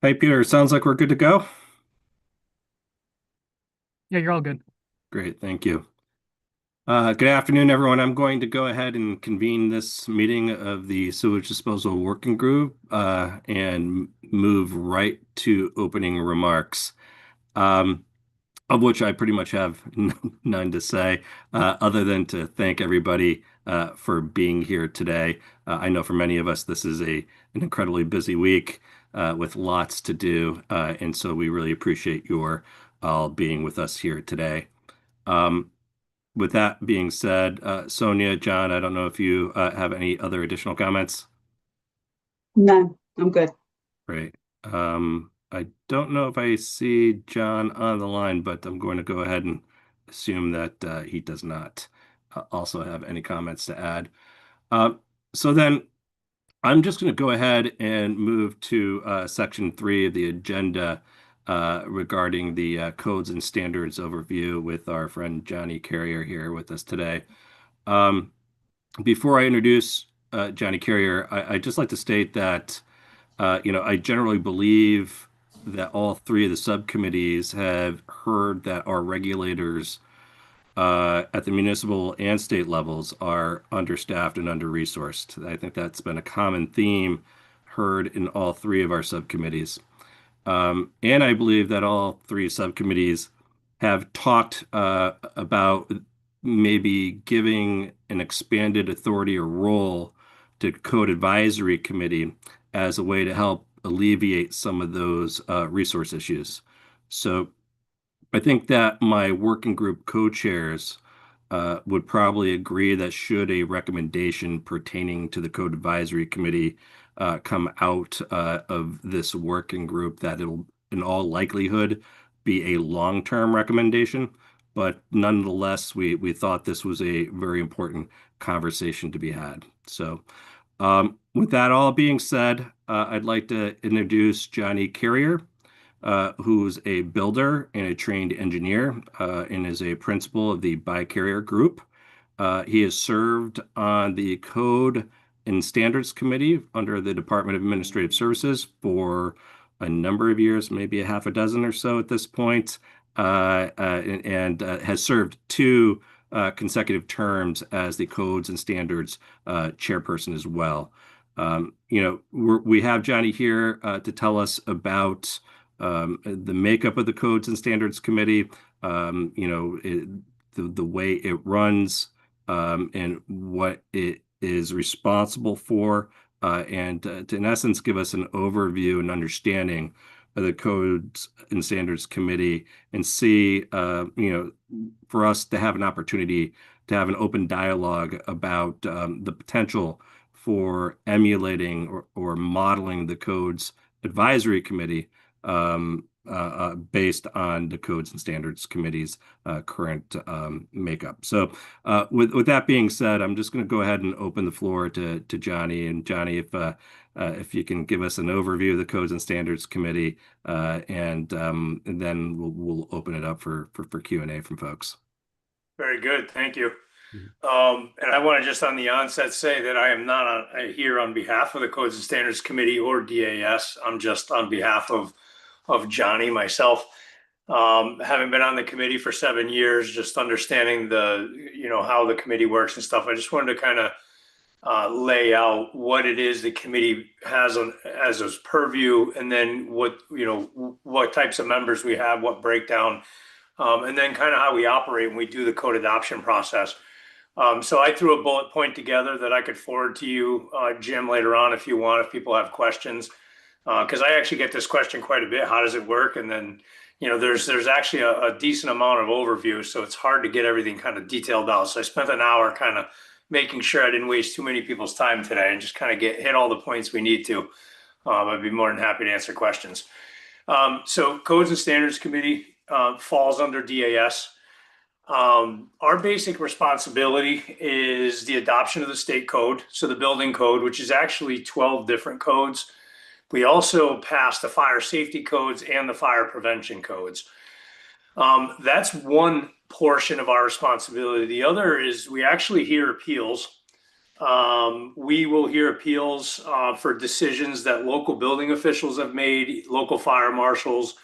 Hey, Peter, sounds like we're good to go. Yeah, you're all good. Great, thank you. Good afternoon, everyone. I'm going to go ahead and convene this meeting of the Sewage Disposal Working Group and move right to opening remarks, um, of which I pretty much have none to say, other than to thank everybody for being here today. I know for many of us, this is an incredibly busy week with lots to do, and so we really appreciate your all being with us here today. Um, with that being said, Sonia, John, I don't know if you have any other additional comments. None. I'm good. Great. I don't know if I see John on the line, but I'm going to go ahead and assume that he does not also have any comments to add. Uh, so then I'm just going to go ahead and move to section 3 of the agenda regarding the codes and standards overview with our friend Johnny Carrier here with us today. Um, Before I introduce Johnny Carrier, I'd just like to state that I generally believe that all three of the subcommittees have heard that our regulators at the municipal and state levels are understaffed and under-resourced. I think that's been a common theme heard in all three of our subcommittees. And I believe that all three subcommittees have talked about maybe giving an expanded authority or role to Code Advisory Committee as a way to help alleviate some of those resource issues. So I think that my working group co-chairs would probably agree that should a recommendation pertaining to the Code Advisory Committee come out of this working group, that it'll, in all likelihood, be a long-term recommendation. But nonetheless, we thought this was a very important conversation to be had. So, with that all being said, I'd like to introduce Johnny Carrier, who's a builder and a trained engineer, and is a principal of the Bi-Carrier Group. He has served on the Code and Standards Committee under the Department of Administrative Services for a number of years, maybe a half a dozen or so at this point, and has served two consecutive terms as the Codes and Standards chairperson as well. We have Johnny here to tell us about the makeup of the Codes and Standards Committee, the way it runs, and what it is responsible for, and to, in essence, give us an overview and understanding of the Codes and Standards Committee and see, for us to have an opportunity to have an open dialogue about the potential for emulating or modeling the Codes Advisory Committee based on the Codes and Standards Committee's current makeup. So, with that being said, I'm just going to go ahead and open the floor to Johnny. And Johnny, if you can give us an overview of the Codes and Standards Committee, and then we'll open it up for Q&A from folks. Very good. Thank you. And I want to just on the onset say that I am not here on behalf of the Codes and Standards Committee or DAS. I'm just on behalf of Johnny, myself. Having been on the committee for 7 years, just understanding how the committee works and stuff, I just wanted to kind of lay out what it is the committee has as its purview, and then what types of members we have, what breakdown, and then kind of how we operate when we do the code adoption process. So I threw a bullet point together that I could forward to you, Jim, later on if you want, if people have questions. Because I actually get this question quite a bit. How does it work? And then, there's actually a decent amount of overview, so it's hard to get everything kind of detailed out. So I spent an hour kind of making sure I didn't waste too many people's time today and just kind of hit all the points we need to. I'd be more than happy to answer questions. So Codes and Standards Committee falls under DAS. Our basic responsibility is the adoption of the state code, so the building code, which is actually 12 different codes. We also pass the fire safety codes and the fire prevention codes. That's one portion of our responsibility. The other is we actually hear appeals We will hear appeals for decisions that local building officials have made, local fire marshals,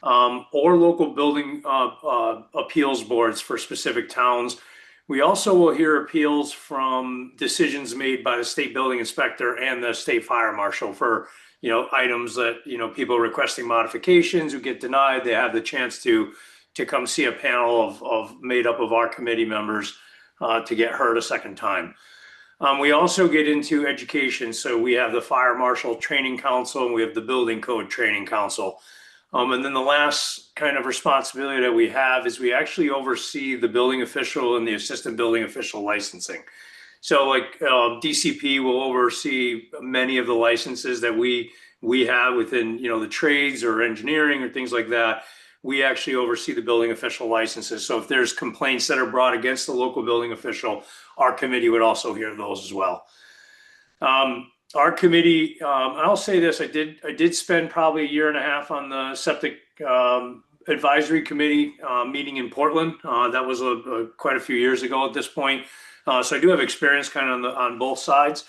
or local building appeals boards for specific towns. We also will hear appeals from decisions made by the state building inspector and the state fire marshal for, items that, people requesting modifications who get denied. They have the chance to come see a panel of made up of our committee members to get heard a second time. We also get into education. So we have the Fire Marshal Training Council and we have the Building Code Training Council. And then the last kind of responsibility that we have is we actually oversee the building official and the assistant building official licensing. So like DCP will oversee many of the licenses that we have within, the trades or engineering or things like that. We actually oversee the building official licenses. So if there's complaints that are brought against the local building official, our committee would also hear those as well. Our committee, I'll say this, I did spend probably a year and a half on the septic advisory committee meeting in Portland. That was quite a few years ago at this point. So I do have experience kind of on both sides.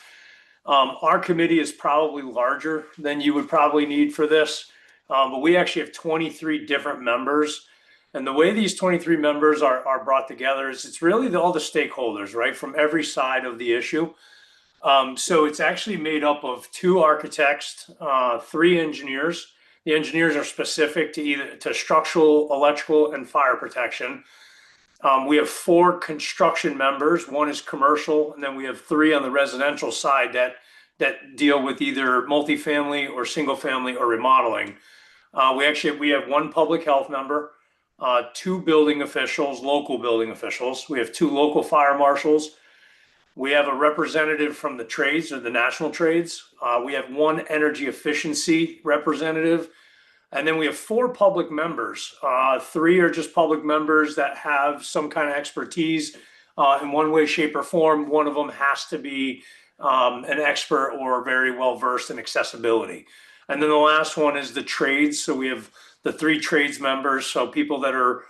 Our committee is probably larger than you would probably need for this, but we actually have 23 different members. And the way these 23 members are brought together is it's really all the stakeholders, right, from every side of the issue. So it's actually made up of 2 architects, 3 engineers. The engineers are specific to structural, electrical, and fire protection. We have 4 construction members. 1 is commercial, and then we have 3 on the residential side that deal with either multifamily or single family or remodeling. We have 1 public health member, 2 building officials, local building officials. We have 2 local fire marshals. We have a representative from the trades or the national trades. We have 1 energy efficiency representative. And then we have 4 public members. 3 are just public members that have some kind of expertise in one way, shape, or form. One of them has to be an expert or very well versed in accessibility. And then the last one is the trades. So we have the 3 trades members, so people that are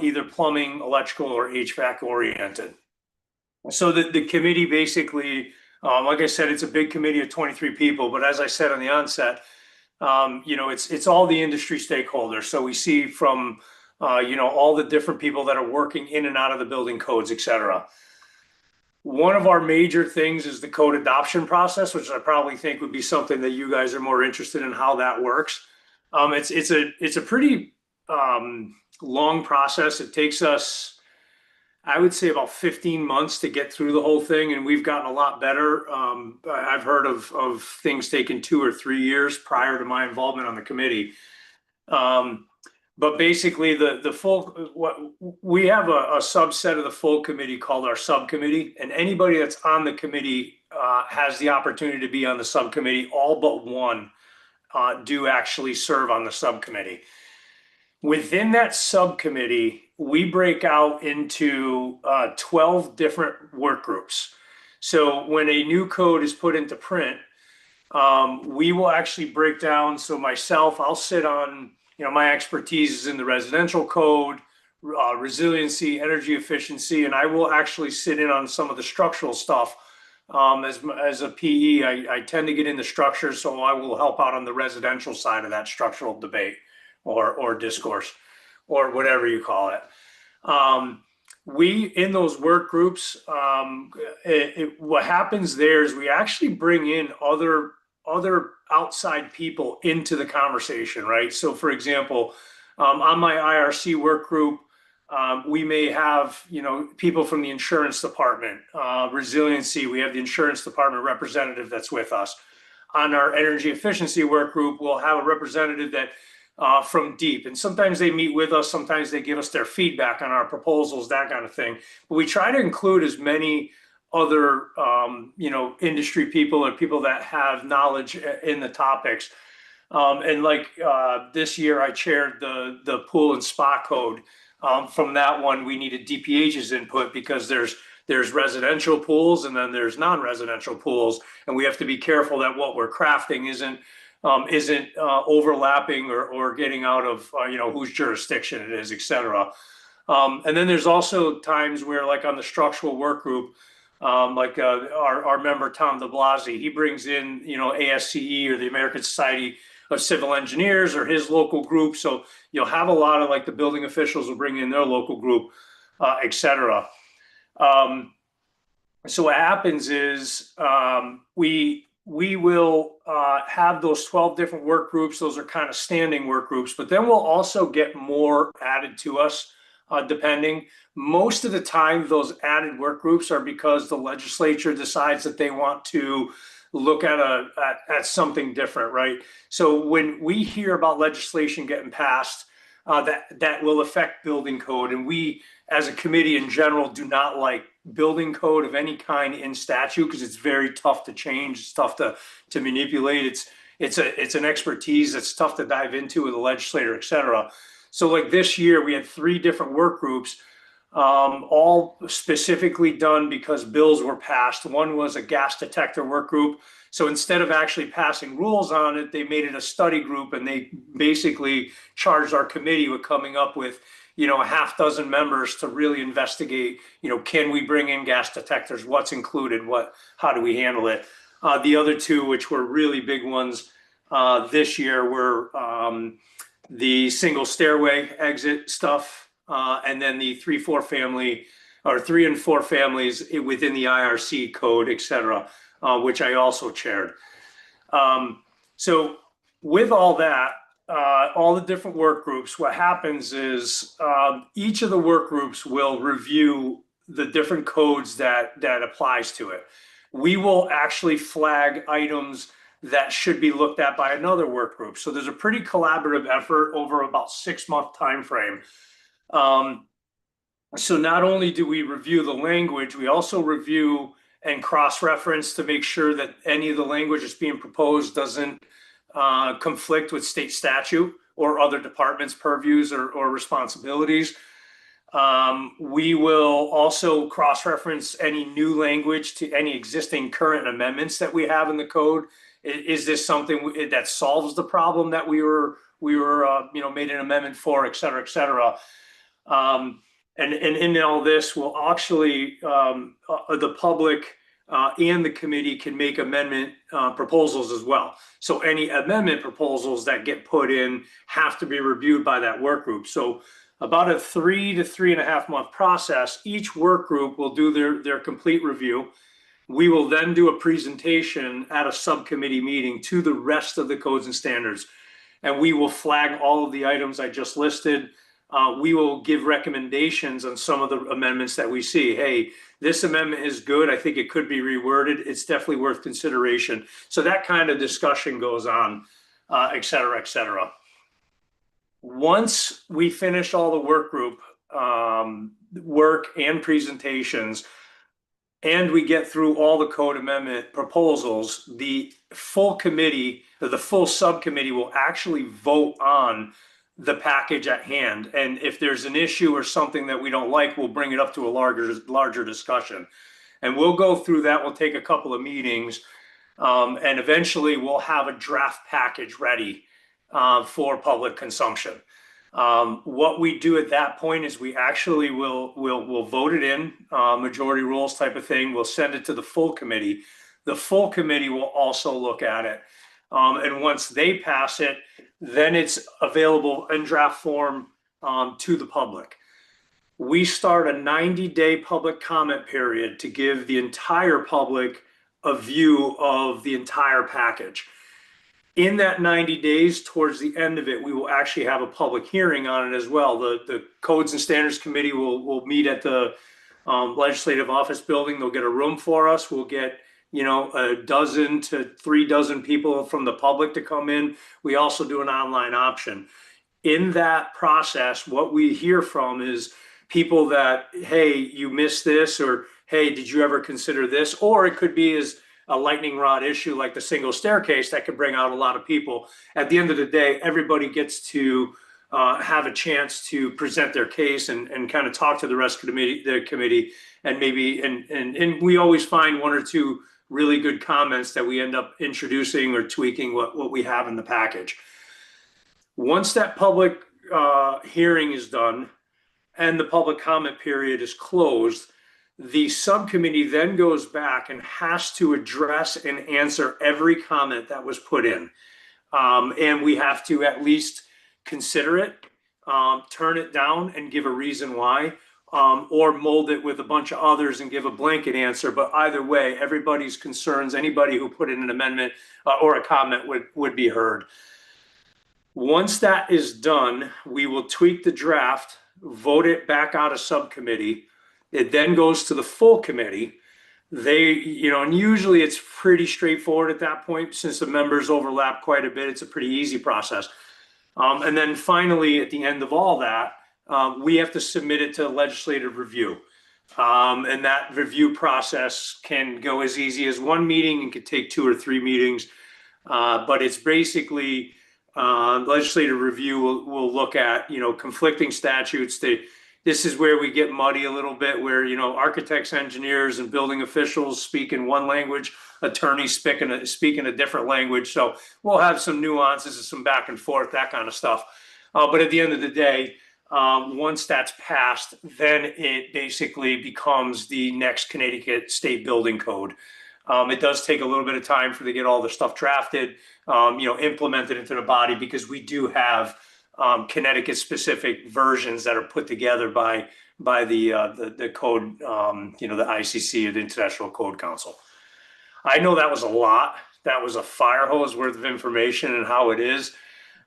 either plumbing, electrical, or HVAC oriented. So the committee basically, like I said, it's a big committee of 23 people. But as I said on the onset, it's all the industry stakeholders. So we see from all the different people that are working in and out of the building codes, et cetera. One of our major things is the code adoption process, which I probably think would be something that you guys are more interested in how that works. It's a pretty long process. It takes us, I would say, about 15 months to get through the whole thing, and we've gotten a lot better. I've heard of things taking 2 or 3 years prior to my involvement on the committee. But basically, we have a subset of the full committee called our subcommittee, and anybody that's on the committee has the opportunity to be on the subcommittee. All but 1 do actually serve on the subcommittee. Within that subcommittee, we break out into 12 different work groups. So when a new code is put into print, we will actually break down. So myself, I'll sit on, my expertise is in the residential code, resiliency, energy efficiency, and I will actually sit in on some of the structural stuff. As a PE, I tend to get into structures, so I will help out on the residential side of that structural debate or discourse or whatever you call it. We, in those work groups, what happens there is we actually bring in other outside people into the conversation, right? So for example, on my IRC work group, we may have, people from the insurance department, resiliency, we have the insurance department representative that's with us. On our energy efficiency work group, we'll have a representative that from DEEP, and sometimes they meet with us, sometimes they give us their feedback on our proposals, that kind of thing. But we try to include as many other industry people or people that have knowledge in the topics. And like this year I chaired the pool and spa code. From that one, we needed DPH's input because there's residential pools and then there's non-residential pools, and we have to be careful that what we're crafting isn't overlapping or getting out of whose jurisdiction it is, et cetera. And then there's also times where, like on the structural work group, Like our member Tom DeBlasi, he brings in, ASCE or the American Society of Civil Engineers or his local group. So you'll have a lot of like the building officials will bring in their local group, et cetera. So what happens is we will have those 12 different work groups. Those are kind of standing work groups, but then we'll also get more added to us, depending. Most of the time, those added work groups are because the legislature decides that they want to look at something different, right? So when we hear about legislation getting passed, that will affect building code, and we, as a committee in general, do not like building code of any kind in statute because it's very tough to change. It's tough to manipulate. It's an expertise that's tough to dive into with a legislator, et cetera. So like this year, we had 3 different work groups, all specifically done because bills were passed. One was a gas detector work group. So instead of actually passing rules on it, they made it a study group, and they basically charged our committee with coming up with, a half dozen members to really investigate, can we bring in gas detectors? What's included? How do we handle it? The other 2, which were really big ones this year, were the single stairway exit stuff, and then the 3-4 family or 3 and 4 families within the IRC code, et cetera, which I also chaired. So with all that, all the different work groups, what happens is each of the work groups will review the different codes that applies to it. We will actually flag items that should be looked at by another work group. So there's a pretty collaborative effort over about 6-month time frame. So not only do we review the language, we also review and cross-reference to make sure that any of the language that's being proposed doesn't conflict with state statute or other departments' purviews or responsibilities. We will also cross-reference any new language to any existing current amendments that we have in the code. Is this something that solves the problem that we were made an amendment for, et cetera, et cetera. And in all this, will actually the public and the committee can make amendment proposals as well. So any amendment proposals that get put in have to be reviewed by that work group. So about a 3 to 3.5 month process. Each work group will do their complete review. We will then do a presentation at a subcommittee meeting to the rest of the codes and standards, and we will flag all of the items I just listed. We will give recommendations on some of the amendments that we see. Hey, this amendment is good. I think it could be reworded. It's definitely worth consideration. So that kind of discussion goes on, et cetera, et cetera. Once we finish all the work group work and presentations, and we get through all the code amendment proposals, the full committee, or the full subcommittee, will actually vote on the package at hand. And if there's an issue or something that we don't like, we'll bring it up to a larger discussion. And we'll go through that. We'll take a couple of meetings, and eventually we'll have a draft package ready for public consumption. What we do at that point is we actually will vote it in, majority rules type of thing. We'll send it to the full committee. The full committee will also look at it. And once they pass it, then it's available in draft form to the public. We start a 90-day public comment period to give the entire public a view of the entire package. In that 90 days, towards the end of it, we will actually have a public hearing on it as well. The Codes and Standards Committee will meet at the Legislative Office Building. They'll get a room for us. We'll get a dozen to 3 dozen people from the public to come in. We also do an online option. In that process, what we hear from is people that, hey, you missed this, or hey, did you ever consider this? Or it could be as a lightning rod issue like the single staircase that could bring out a lot of people. At the end of the day, everybody gets to have a chance to present their case and kind of talk to the rest of the committee, and maybe and we always find 1 or 2 really good comments that we end up introducing or tweaking what we have in the package. Once that public hearing is done and the public comment period is closed, The subcommittee then goes back and has to address and answer every comment that was put in. And we have to at least consider it, turn it down and give a reason why, or mold it with a bunch of others and give a blanket answer. But either way, everybody's concerns, anybody who put in an amendment or a comment would be heard. Once that is done, we will tweak the draft, vote it back out of subcommittee. It then goes to the full committee. And usually it's pretty straightforward at that point, since the members overlap quite a bit. It's a pretty easy process. And then finally, at the end of all that, we have to submit it to legislative review. And that review process can go as easy as one meeting and could take 2 or 3 meetings. But it's basically legislative review will look at, conflicting statutes. This is where we get muddy a little bit, where, architects, engineers, and building officials speak in one language, attorneys speak in a different language. So we'll have some nuances and some back and forth, that kind of stuff. But at the end of the day, once that's passed, then it basically becomes the next Connecticut State Building Code. It does take a little bit of time to get all the stuff drafted, implemented into the body, because we do have Connecticut specific versions that are put together by the code, the ICC, or the International Code Council. I know that was a lot. That was a fire hose worth of information and how it is.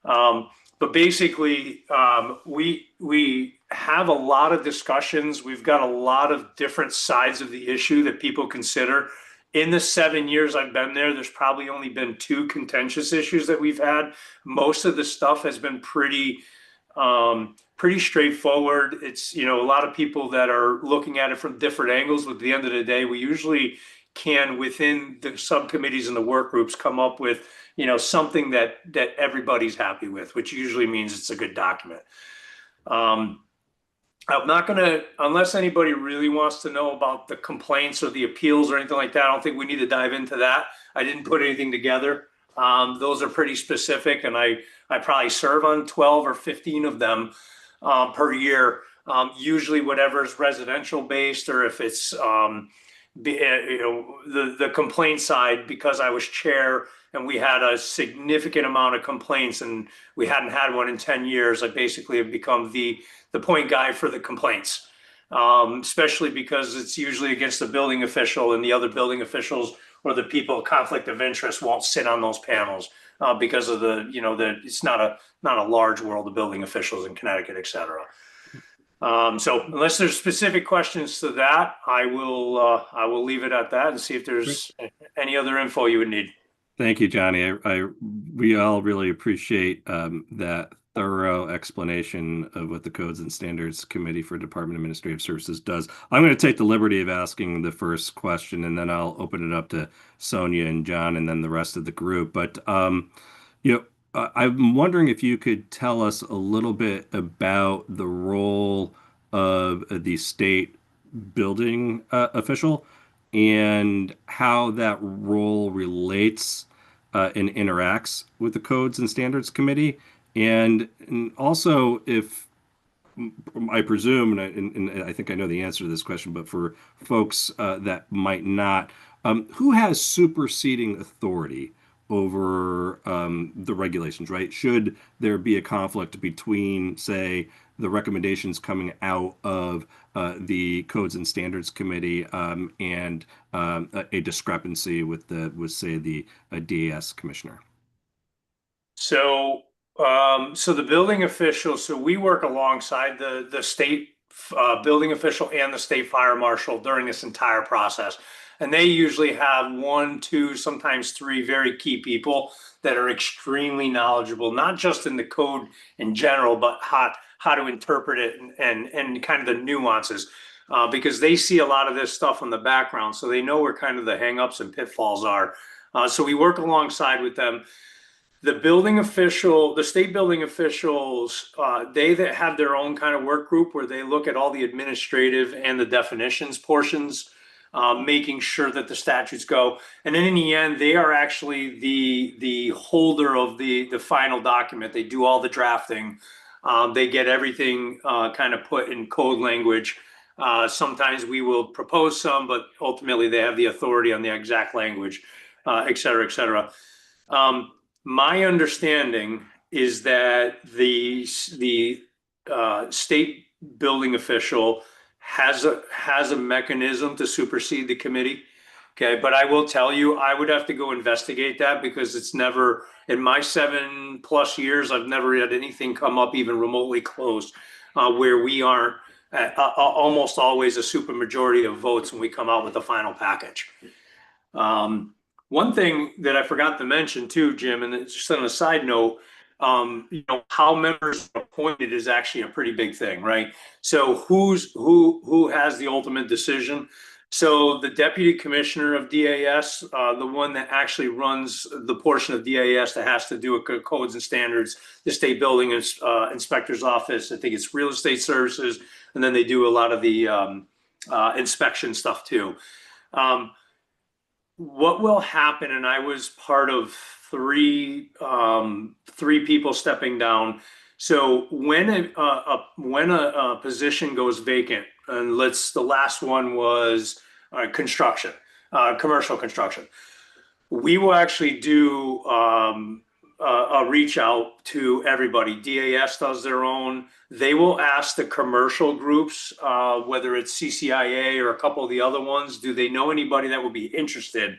But basically, we have a lot of discussions. We've got a lot of different sides of the issue that people consider. In the 7 years I've been there, there's probably only been 2 contentious issues that we've had. Most of the stuff has been pretty straightforward. It's, a lot of people that are looking at it from different angles. But at the end of the day, we usually can, within the subcommittees and the work groups, come up with, something that everybody's happy with, which usually means it's a good document. I'm not going to, unless anybody really wants to know about the complaints or the appeals or anything like that, I don't think we need to dive into that. I didn't put anything together. Those are pretty specific, and I probably serve on 12 or 15 of them per year. Usually whatever's residential based, or if it's the complaint side, because I was chair and we had a significant amount of complaints and we hadn't had one in 10 years, I basically have become the point guy for the complaints, especially because it's usually against the building official, and the other building officials or the people of conflict of interest won't sit on those panels because of it's not a large world of building officials in Connecticut, et cetera. So unless there's specific questions to that, I will leave it at that and see if there's any other info you would need. Thank you, Johnny. We all really appreciate that thorough explanation of what the Codes and Standards Committee for Department of Administrative Services does. I'm going to take the liberty of asking the first question, and then I'll open it up to Sonia and John, and then the rest of the group. But I'm wondering if you could tell us a little bit about the role of the state building official and how that role relates and interacts with the Codes and Standards Committee. And also, if I presume, and I think I know the answer to this question, but for folks that might not, who has superseding authority over the regulations, right? Should there be a conflict between, say, the recommendations coming out of the Codes and Standards Committee and a discrepancy with say, the DAS commissioner? So the building official, so we work alongside the state building official and the state fire marshal during this entire process. And they usually have 1, 2, sometimes 3 very key people that are extremely knowledgeable, not just in the code in general, but how to interpret it and kind of the nuances, because they see a lot of this stuff in the background. So they know where kind of the hangups and pitfalls are. So we work alongside with them. The state building officials, they have their own kind of work group where they look at all the administrative and the definitions portions, making sure that the statutes go. And then in the end, they are actually the holder of the final document. They do all the drafting. They get everything kind of put in code language. Sometimes we will propose some, but ultimately they have the authority on the exact language, et cetera, et cetera. My understanding is that the state building official has a mechanism to supersede the committee. Okay, but I will tell you, I would have to go investigate that because it's never, in my 7+ years, I've never had anything come up even remotely close where we aren't almost always a supermajority of votes when we come out with the final package. One thing that I forgot to mention too, Jim, and it's just on a side note, how members are appointed is actually a pretty big thing, right? So who has the ultimate decision? So the deputy commissioner of DAS, the one that actually runs the portion of DAS that has to do with codes and standards, the state building inspector's office, I think it's real estate services, and then they do a lot of the inspection stuff too. What will happen, and I was part of three people stepping down. So when a position goes vacant, and the last one was construction, commercial construction, we will actually do a reach out to everybody. DAS does their own. They will ask the commercial groups, whether it's CCIA or a couple of the other ones, do they know anybody that would be interested?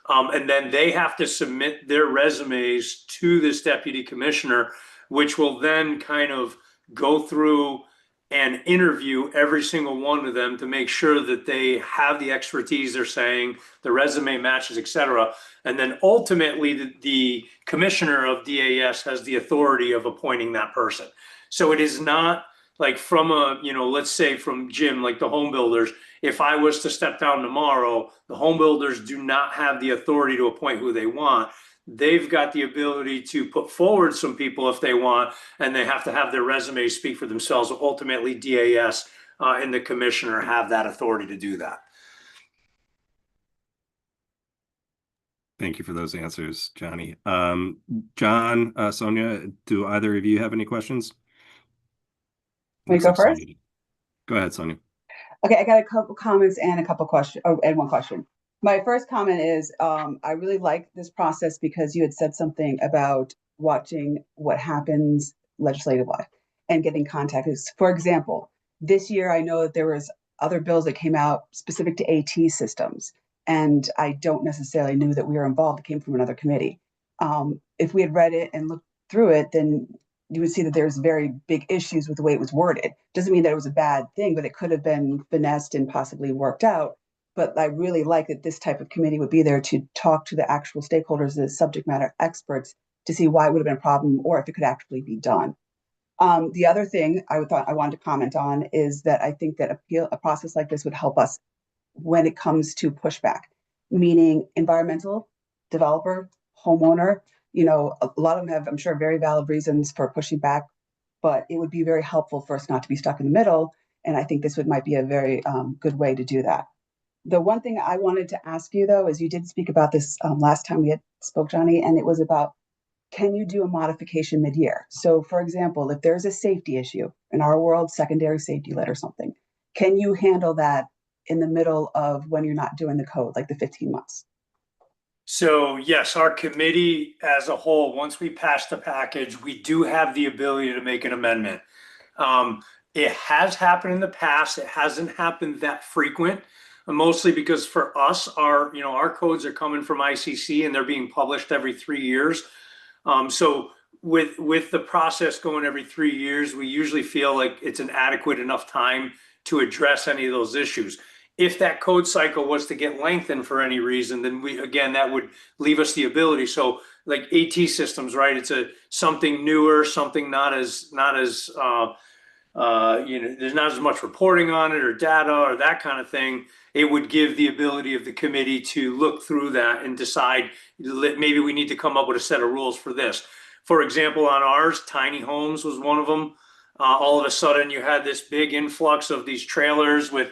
And then they have to submit their resumes to this deputy commissioner, which will then kind of go through and interview every single one of them to make sure that they have the expertise they're saying, the resume matches, et cetera. And then ultimately the commissioner of DAS has the authority of appointing that person. So it is not like from let's say from Jim, like the home builders, if I was to step down tomorrow, the home builders do not have the authority to appoint who they want. They've got the ability to put forward some people if they want, and they have to have their resumes speak for themselves. Ultimately, DAS and the commissioner have that authority to do that. Thank you for those answers, Johnny. John, Sonia, do either of you have any questions? May I go first? Go ahead, Sonia. Okay, I got a couple comments and a couple questions, and one question. My first comment is I really like this process because you had said something about watching what happens legislative-wise and getting contact. For example, this year I know that there was other bills that came out specific to AT systems, and I don't necessarily knew that we were involved. It came from another committee. If we had read it and looked through it, then you would see that there's very big issues with the way it was worded. Doesn't mean that it was a bad thing, but it could have been finessed and possibly worked out. But I really like that this type of committee would be there to talk to the actual stakeholders, the subject matter experts, to see why it would have been a problem or if it could actually be done. The other thing I wanted to comment on is that I think that a process like this would help us when it comes to pushback, meaning environmental, developer, homeowner. A lot of them have, I'm sure, very valid reasons for pushing back, but it would be very helpful for us not to be stuck in the middle. And I think this might be a very good way to do that. The one thing I wanted to ask you, though, is you did speak about this last time we had spoke, Johnny, and it was about, can you do a modification mid-year? So, for example, if there's a safety issue in our world, secondary safety lit or something, can you handle that in the middle of when you're not doing the code, like the 15 months? So yes, our committee as a whole, once we pass the package, we do have the ability to make an amendment. It has happened in the past. It hasn't happened that frequent, mostly because for us, our codes are coming from ICC and they're being published every 3 years. So with the process going every 3 years, we usually feel like it's an adequate enough time to address any of those issues. If that code cycle was to get lengthened for any reason, then that would leave us the ability. So like AT systems, right? It's something newer, something not as there's not as much reporting on it or data or that kind of thing. It would give the ability of the committee to look through that and decide maybe we need to come up with a set of rules for this. For example, on ours, tiny homes was one of them. All of a sudden you had this big influx of these trailers with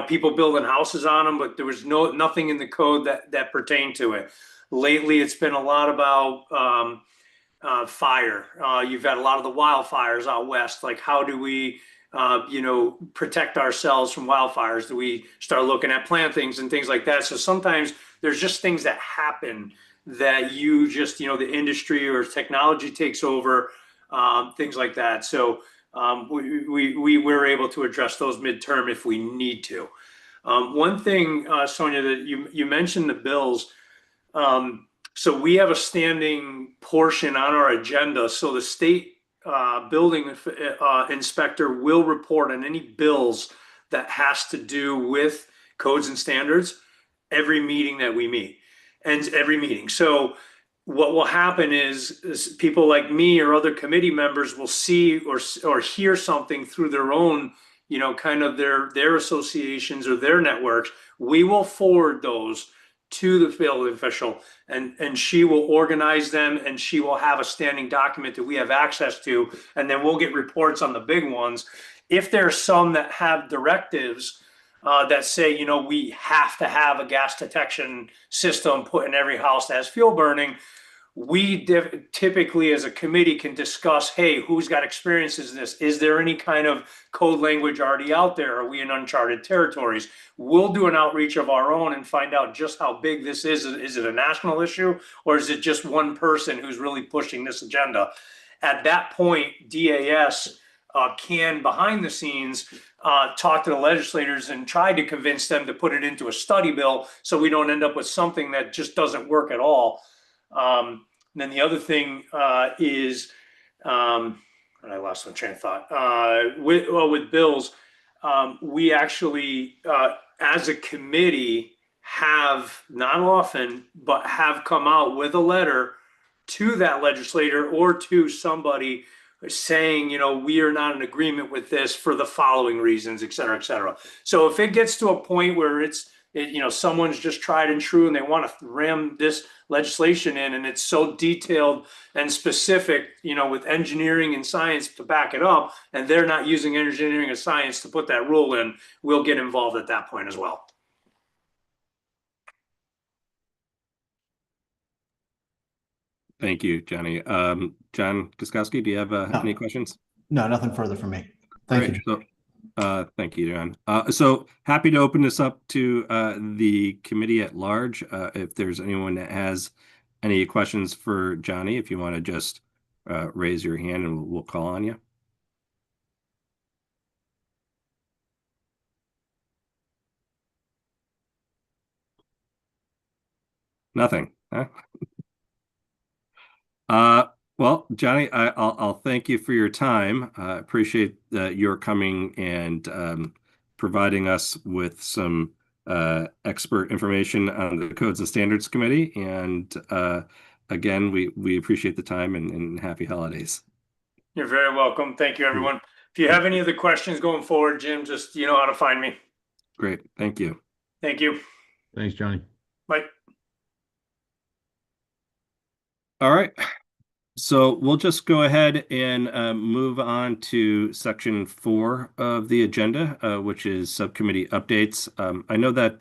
people building houses on them, but there was nothing in the code that pertained to it. Lately, it's been a lot about fire. You've had a lot of the wildfires out west. Like, how do we protect ourselves from wildfires? Do we start looking at plantings and things like that? So sometimes there's just things that happen that the industry or technology takes over, things like that. So we were able to address those midterm if we need to. One thing, Sonia, that you mentioned the bills. So we have a standing portion on our agenda. So the state building inspector will report on any bills that has to do with codes and standards every meeting that we meet, and every meeting. So what will happen is people like me or other committee members will see or hear something through their own, kind of their associations or their networks. We will forward those to the field official, and she will organize them, and she will have a standing document that we have access to, and then we'll get reports on the big ones. If there are some that have directives that say, we have to have a gas detection system put in every house that has fuel burning, we typically as a committee can discuss, hey, who's got experiences in this? Is there any kind of code language already out there? Are we in uncharted territories? We'll do an outreach of our own and find out just how big this is. Is it a national issue, or is it just one person who's really pushing this agenda? At that point, DAS can, behind the scenes, talk to the legislators and try to convince them to put it into a study bill so we don't end up with something that just doesn't work at all. And then the other thing is, and I lost my train of thought. With bills, we actually, as a committee, have not often, but have come out with a letter to that legislator or to somebody saying, we are not in agreement with this for the following reasons, et cetera, et cetera. So if it gets to a point where someone's just tried and true and they want to ram this legislation in, and it's so detailed and specific, with engineering and science to back it up, and they're not using engineering and science to put that rule in, we'll get involved at that point as well. Thank you, Johnny. John Guskowski, do you have any questions? No, nothing further from me. Thank you. So, thank you, John. So happy to open this up to the committee at large. If there's anyone that has any questions for Johnny, if you want to just raise your hand and we'll call on you. Nothing, huh? Well, Johnny, I'll thank you for your time. I appreciate your coming and providing us with some expert information on the Codes and Standards Committee. And again, we appreciate the time and happy holidays. You're very welcome. Thank you, everyone. If you have any other questions going forward, Jim, just you know how to find me. Great. Thank you. Thank you. Thanks, Johnny. Bye. All right. So we'll just go ahead and move on to section 4 of the agenda, which is subcommittee updates. I know that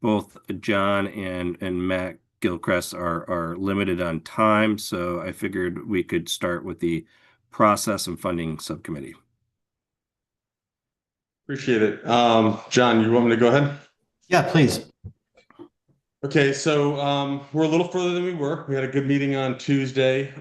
both John and Matt Gilchrist are limited on time, so I figured we could start with the process and funding subcommittee. Appreciate it. John, you want me to go ahead? Yeah, please. Okay, so we're a little further than we were. We had a good meeting on Tuesday.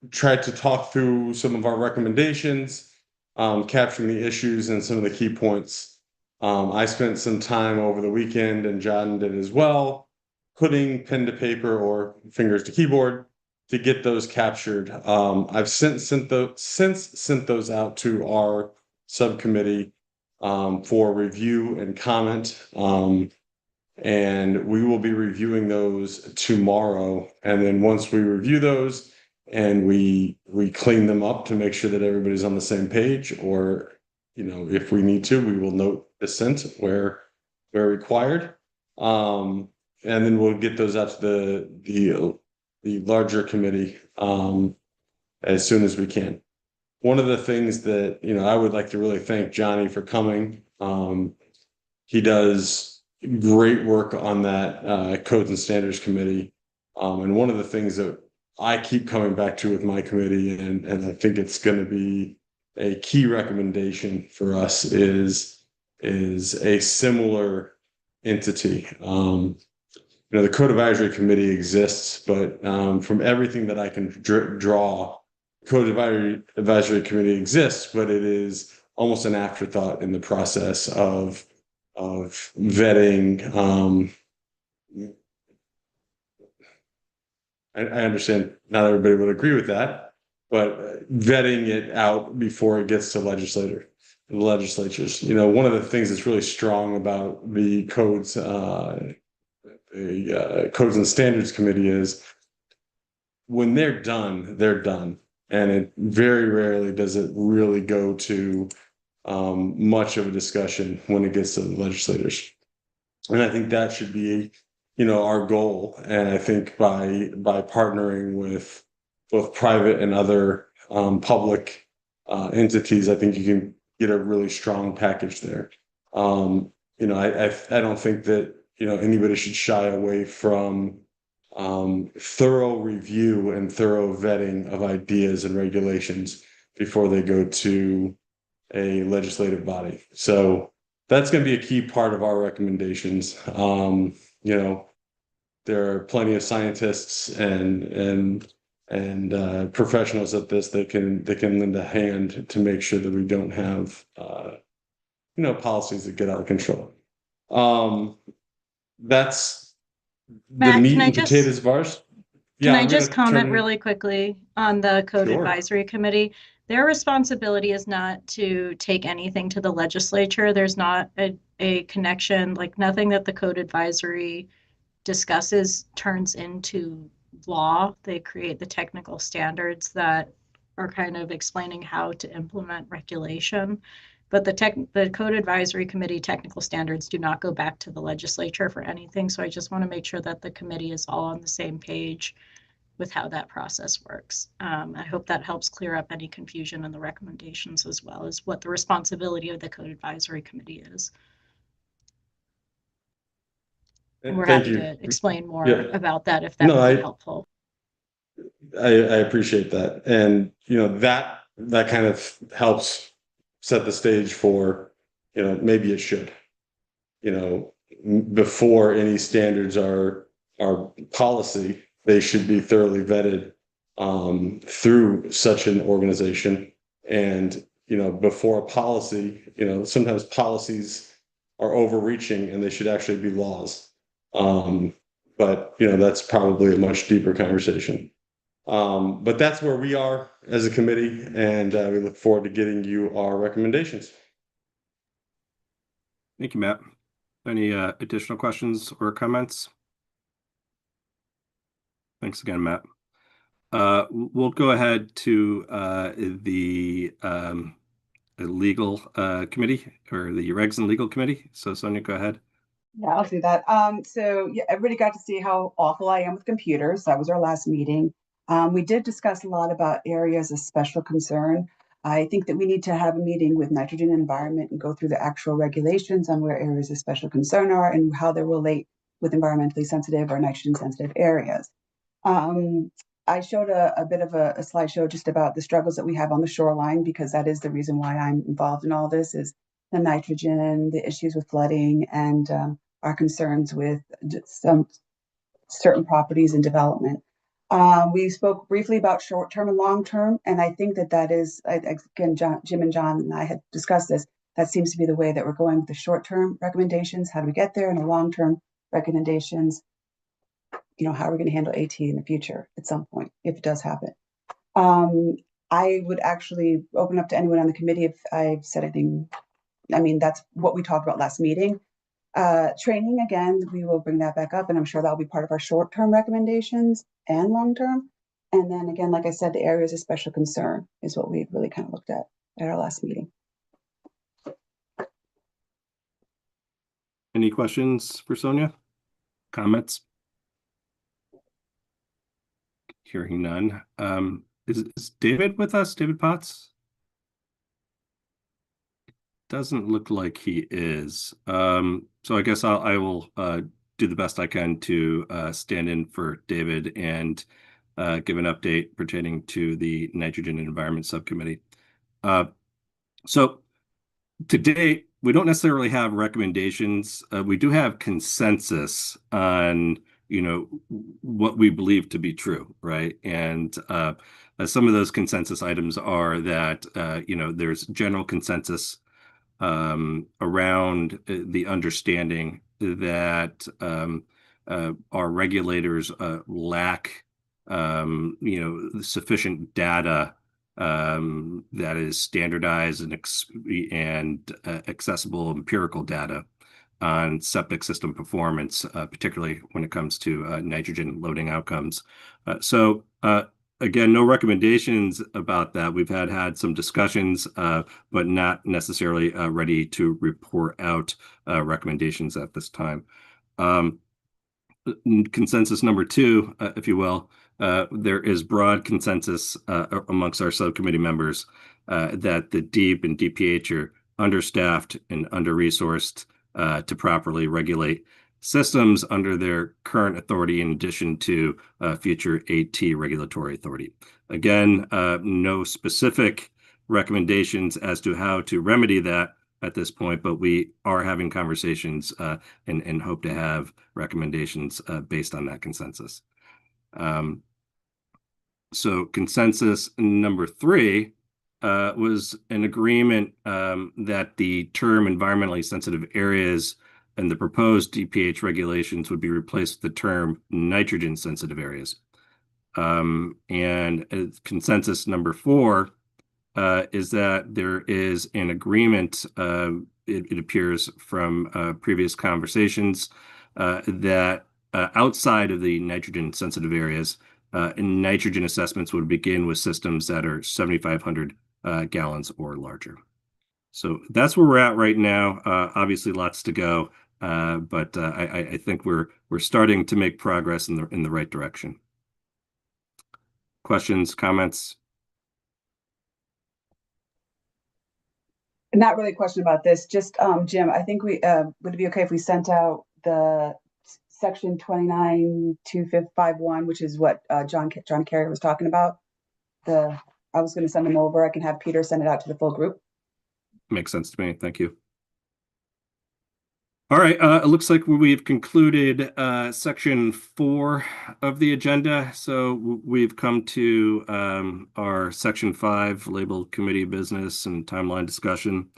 Tried to talk through some of our recommendations, capturing the issues and some of the key points. I spent some time over the weekend, and John did as well, putting pen to paper or fingers to keyboard to get those captured. I've since sent those out to our subcommittee for review and comment. And we will be reviewing those tomorrow. And then once we review those and we clean them up to make sure that everybody's on the same page, or, if we need to, we will note dissent where required. And then we'll get those out to the larger committee as soon as we can. One of the things that, I would like to really thank Johnny for coming. He does great work on that Codes and Standards Committee. And one of the things that I keep coming back to with my committee, and I think it's going to be a key recommendation for us is a similar entity. The Code Advisory Committee exists, but from everything that I can draw, Code Advisory Committee exists, but it is almost an afterthought in the process of vetting. I understand not everybody would agree with that, but vetting it out before it gets to legislatures. One of the things that's really strong about the Codes and Standards Committee is when they're done, and it very rarely does it really go to much of a discussion when it gets to the legislators. And I think that should be, our goal. And I think by partnering with both private and other public entities, I think you can get a really strong package there. I don't think that anybody should shy away from thorough review and thorough vetting of ideas and regulations before they go to a legislative body. So that's going to be a key part of our recommendations. There are plenty of scientists and professionals at this that can lend a hand to make sure that we don't have policies that get out of control. That's the Matt, meat can I and just- potatoes of ours. Can Yeah, I I'm just gonna comment turn- really quickly on the Code Sure. Advisory Committee? Their responsibility is not to take anything to the legislature. There's not a connection, like nothing that the Code Advisory discusses turns into law. They create the technical standards that are kind of explaining how to implement regulation. But the Code Advisory Committee technical standards do not go back to the legislature for anything. So I just want to make sure that the committee is all on the same page with how that process works. I hope that helps clear up any confusion in the recommendations as well as what the responsibility of the Code Advisory Committee is. And we're Thank happy you. to explain more Yeah. about that if that No, would be helpful. I appreciate that. And, that kind of helps set the stage for, maybe it should, before any standards are policy, they should be thoroughly vetted through such an organization. And, before a policy, sometimes policies are overreaching and they should actually be laws. But, that's probably a much deeper conversation. But that's where we are as a committee, and we look forward to getting you our recommendations. Thank you, Matt. Any additional questions or comments? Thanks again, Matt. We'll go ahead to the legal committee, or the Regs and Legal Committee. So Sonia, go ahead. Yeah, I'll do that. So yeah, everybody got to see how awful I am with computers. That was our last meeting. We did discuss a lot about areas of special concern. I think that we need to have a meeting with nitrogen environment and go through the actual regulations on where areas of special concern are and how they relate with environmentally sensitive or nitrogen sensitive areas. I showed a bit of a slideshow just about the struggles that we have on the shoreline, because that is the reason why I'm involved in all this, is the nitrogen, the issues with flooding, and our concerns with some certain properties and development. We spoke briefly about short-term and long-term, and I think that is, again, Jim and John and I had discussed this. That seems to be the way that we're going with the short-term recommendations. How do we get there? And the long-term recommendations, how are we going to handle AT in the future at some point, if it does happen? I would actually open up to anyone on the committee if I've said anything. I mean, that's what we talked about last meeting. Training, again, we will bring that back up, and I'm sure that'll be part of our short-term recommendations and long-term. And then again, like I said, the areas of special concern is what we really kind of looked at our last meeting. Any questions for Sonia? Comments? Hearing none. Is David with us? David Potts? Doesn't look like he is. So I guess I will do the best I can to stand in for David and give an update pertaining to the Nitrogen and Environment Subcommittee. So to date, we don't necessarily have recommendations. We do have consensus on, what we believe to be true, right? And some of those consensus items are that, there's general consensus around the understanding that our regulators lack, sufficient data that is standardized and accessible empirical data on septic system performance, particularly when it comes to nitrogen loading outcomes. So again, no recommendations about that. We've had some discussions, but not necessarily ready to report out recommendations at this time. Um, Consensus number two, if you will, there is broad consensus amongst our subcommittee members that the DEEP and DPH are understaffed and under-resourced to properly regulate systems under their current authority in addition to future AT regulatory authority. Again, no specific recommendations as to how to remedy that at this point, but we are having conversations and hope to have recommendations based on that consensus. So consensus number three was an agreement that the term environmentally sensitive areas and the proposed DPH regulations would be replaced with the term nitrogen sensitive areas. And consensus number four is that there is an agreement, it appears from previous conversations, that outside of the nitrogen sensitive areas, nitrogen assessments would begin with systems that are 7,500 gallons or larger. So that's where we're at right now. Obviously, lots to go, but I think we're starting to make progress in the right direction. Questions, comments? Not really a question about this, just Jim, I think would it be okay if we sent out the section 292551, which is what John Kerry was talking about? I was going to send them over. I can have Peter send it out to the full group. Makes sense to me. Thank you. All right, it looks like we've concluded section 4 of the agenda. So we've come to our section 5 labeled committee business and timeline discussion.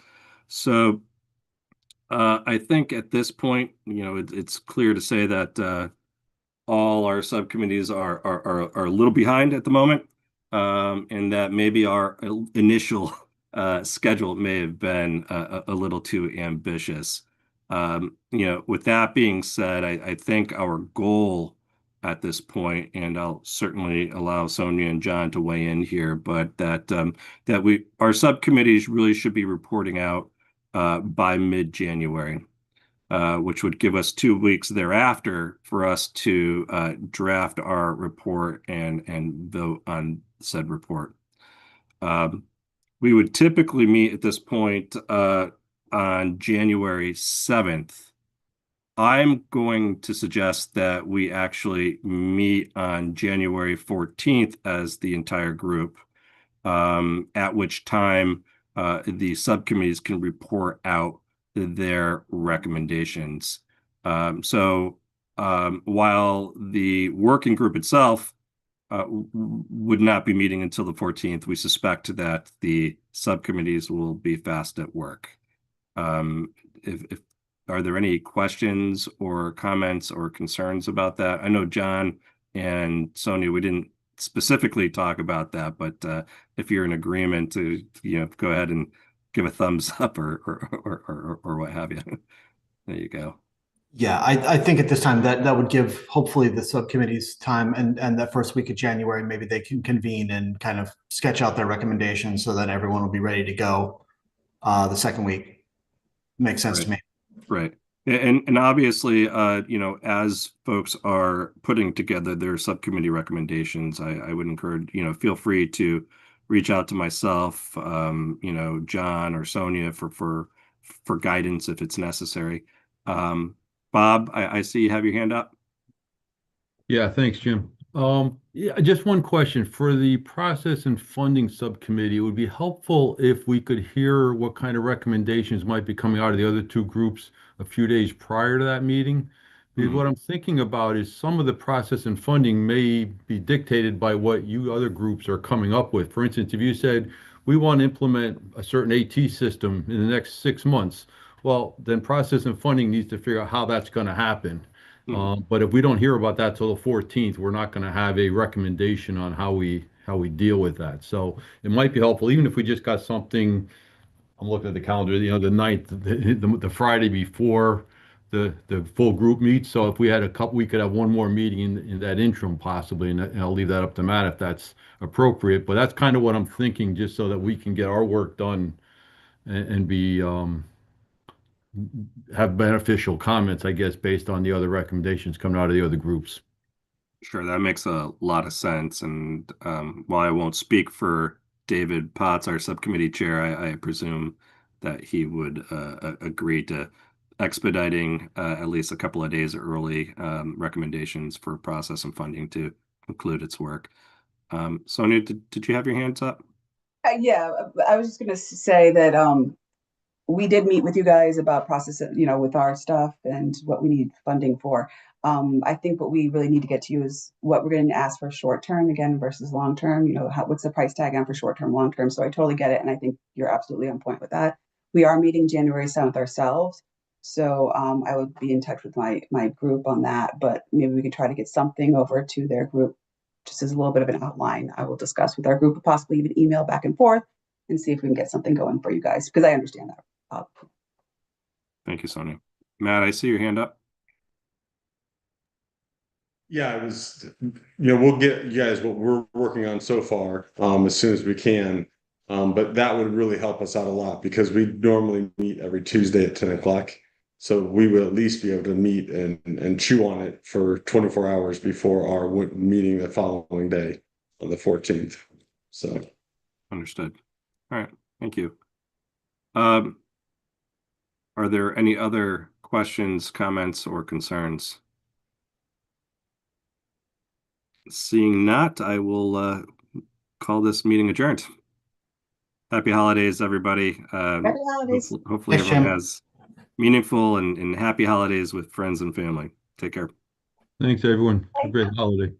So I think at this point, it's clear to say that all our subcommittees are a little behind at the moment, and that maybe our initial schedule may have been a little too ambitious. With that being said, I think our goal at this point, and I'll certainly allow Sonia and John to weigh in here, but that our subcommittees really should be reporting out by mid-January, which would give us 2 weeks thereafter for us to draft our report and vote on said report. We would typically meet at this point on January 7th. I'm going to suggest that we actually meet on January 14th as the entire group, at which time the subcommittees can report out their recommendations. So while the working group itself would not be meeting until the 14th, we suspect that the subcommittees will be fast at work. If are there any questions or comments or concerns about that? I know John and Sonia, we didn't specifically talk about that, but if you're in agreement to, go ahead and give a thumbs up or what have you. There you go. Yeah, I think at this time that would give hopefully the subcommittees time and that first week of January, maybe they can convene and kind of sketch out their recommendations so that everyone will be ready to go the second week. Makes sense to me. Right. And obviously, as folks are putting together their subcommittee recommendations, I would encourage, feel free to reach out to myself, John or Sonia for guidance if it's necessary. Bob, I see you have your hand up. Yeah, thanks, Jim. Yeah, just one question. For the process and funding subcommittee, it would be helpful if we could hear what kind of recommendations might be coming out of the other two groups a few days prior to that meeting. Because Hmm. what I'm thinking about is some of the process and funding may be dictated by what you other groups are coming up with. For instance, if you said, we want to implement a certain AT system in the next 6 months, well, then process and funding needs to figure out how that's going to happen. Hmm. But if we don't hear about that till the 14th, we're not going to have a recommendation on how we deal with that. So it might be helpful, even if we just got something. I'm looking at the calendar, the ninth, the Friday before the full group meets. So if we had a couple, we could have one more meeting in that interim possibly, and I'll leave that up to Matt if that's appropriate. But that's kind of what I'm thinking, just so that we can get our work done and be have beneficial comments, I guess, based on the other recommendations coming out of the other groups. Sure, that makes a lot of sense. And while I won't speak for David Potts, our subcommittee chair, I presume that he would agree to expediting at least a couple of days early recommendations for process and funding to conclude its work. Sonia, did you have your hands up? Yeah, I was just gonna say that, we did meet with you guys about process, with our stuff and what we need funding for. I think what we really need to get to you is what we're going to ask for short term again versus long term. What's the price tag on for short term, long term? So I totally get it, and I think you're absolutely on point with that. We are meeting January 7th ourselves, so I would be in touch with my group on that. But maybe we could try to get something over to their group, just as a little bit of an outline. I will discuss with our group, possibly even email back and forth, and see if we can get something going for you guys, because I understand that. Thank you, Sonia. Matt, I see your hand up. Yeah, it was, we'll get you guys what we're working on so far, as soon as we can. But that would really help us out a lot because we normally meet every Tuesday at 10 o'clock. So we would at least be able to meet and chew on it for 24 hours before our meeting the following day on the 14th. So, Understood. All right, thank you. Are there any other questions, comments, or concerns? Seeing not, I will call this meeting adjourned. Happy holidays, everybody. Happy holidays. Hopefully Thanks, everyone Jim. has meaningful and happy holidays with friends and family. Take care. Thanks, everyone. Have a great holiday.